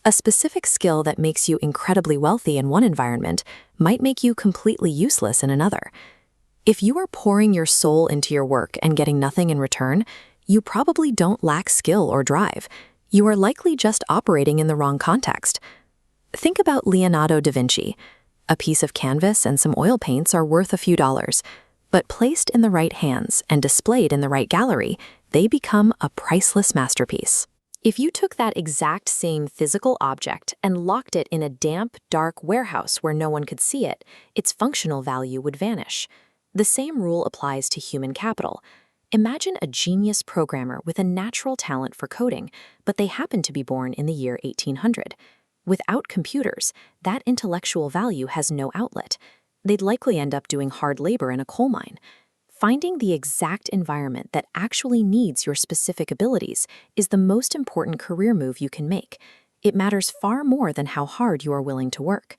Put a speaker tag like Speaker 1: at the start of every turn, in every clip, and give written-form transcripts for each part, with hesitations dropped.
Speaker 1: A specific skill that makes you incredibly wealthy in one environment might make you completely useless in another. If you are pouring your soul into your work and getting nothing in return, you probably don't lack skill or drive. You are likely just operating in the wrong context. Think about Leonardo da Vinci. A piece of canvas and some oil paints are worth a few dollars, but placed in the right hands and displayed in the right gallery, they become a priceless masterpiece. If you took that exact same physical object and locked it in a damp, dark warehouse where no one could see it, its functional value would vanish. The same rule applies to human capital. Imagine a genius programmer with a natural talent for coding, but they happen to be born in the year 1800. Without computers, that intellectual value has no outlet. They'd likely end up doing hard labor in a coal mine. Finding the exact environment that actually needs your specific abilities is the most important career move you can make. It matters far more than how hard you are willing to work.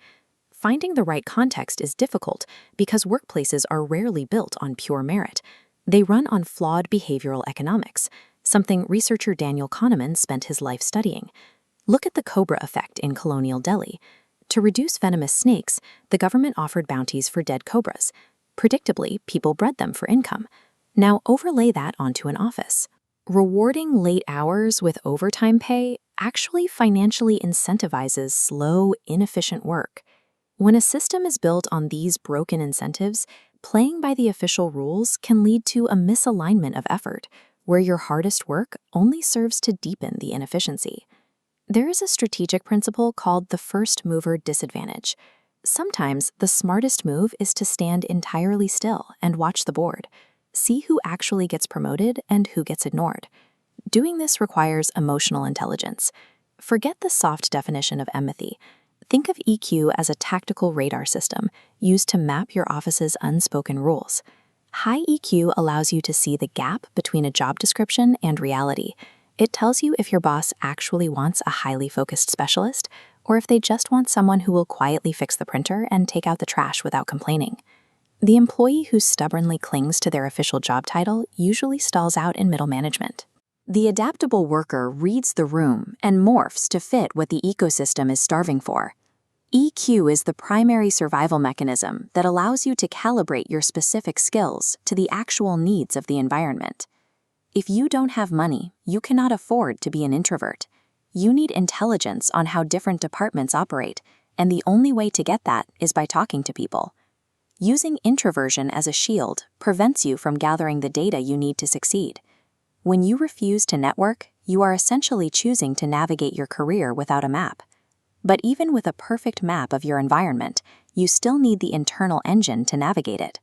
Speaker 1: Finding the right context is difficult because workplaces are rarely built on pure merit. They run on flawed behavioral economics, something researcher Daniel Kahneman spent his life studying. Look at the cobra effect in colonial Delhi. To reduce venomous snakes, the government offered bounties for dead cobras. Predictably, people bred them for income. Now overlay that onto an office. Rewarding late hours with overtime pay actually financially incentivizes slow, inefficient work. When a system is built on these broken incentives, playing by the official rules can lead to a misalignment of effort, where your hardest work only serves to deepen the inefficiency. There is a strategic principle called the first mover disadvantage. Sometimes the smartest move is to stand entirely still and watch the board. See who actually gets promoted and who gets ignored. Doing this requires emotional intelligence. Forget the soft definition of empathy. Think of EQ as a tactical radar system used to map your office's unspoken rules. High EQ allows you to see the gap between a job description and reality. It tells you if your boss actually wants a highly focused specialist, or if they just want someone who will quietly fix the printer and take out the trash without complaining. The employee who stubbornly clings to their official job title usually stalls out in middle management. The adaptable worker reads the room and morphs to fit what the ecosystem is starving for. EQ is the primary survival mechanism that allows you to calibrate your specific skills to the actual needs of the environment. If you don't have money, you cannot afford to be an introvert. You need intelligence on how different departments operate, and the only way to get that is by talking to people. Using introversion as a shield prevents you from gathering the data you need to succeed. When you refuse to network, you are essentially choosing to navigate your career without a map. But even with a perfect map of your environment, you still need the internal engine to navigate it.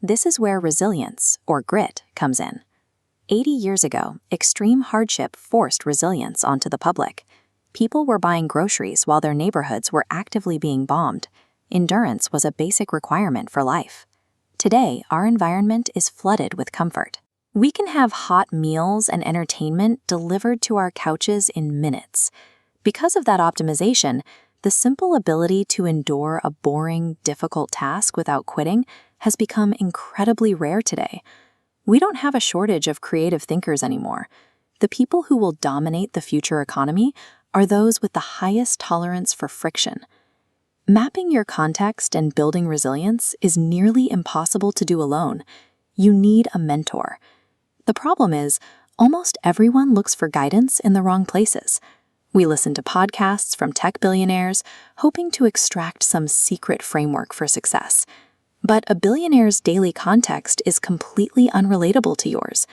Speaker 1: This is where resilience, or grit, comes in. 80 years ago, extreme hardship forced resilience onto the public. People were buying groceries while their neighborhoods were actively being bombed. Endurance was a basic requirement for life. Today, our environment is flooded with comfort. We can have hot meals and entertainment delivered to our couches in minutes. Because of that optimization, the simple ability to endure a boring, difficult task without quitting has become incredibly rare today. We don't have a shortage of creative thinkers anymore. The people who will dominate the future economy are those with the highest tolerance for friction. Mapping your context and building resilience is nearly impossible to do alone. You need a mentor. The problem is, almost everyone looks for guidance in the wrong places. We listen to podcasts from tech billionaires, hoping to extract some secret framework for success. But a billionaire's daily context is completely unrelatable to yours.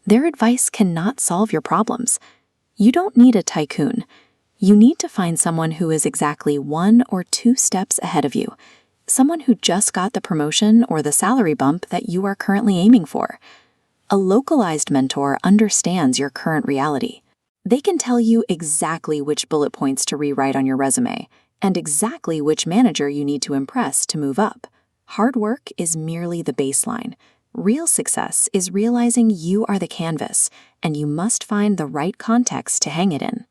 Speaker 1: Their advice cannot solve your problems. You don't need a tycoon. You need to find someone who is exactly 1 or 2 steps ahead of you. Someone who just got the promotion or the salary bump that you are currently aiming for. A localized mentor understands your current reality. They can tell you exactly which bullet points to rewrite on your resume and exactly which manager you need to impress to move up. Hard work is merely the baseline. Real success is realizing you are the canvas, and you must find the right context to hang it in.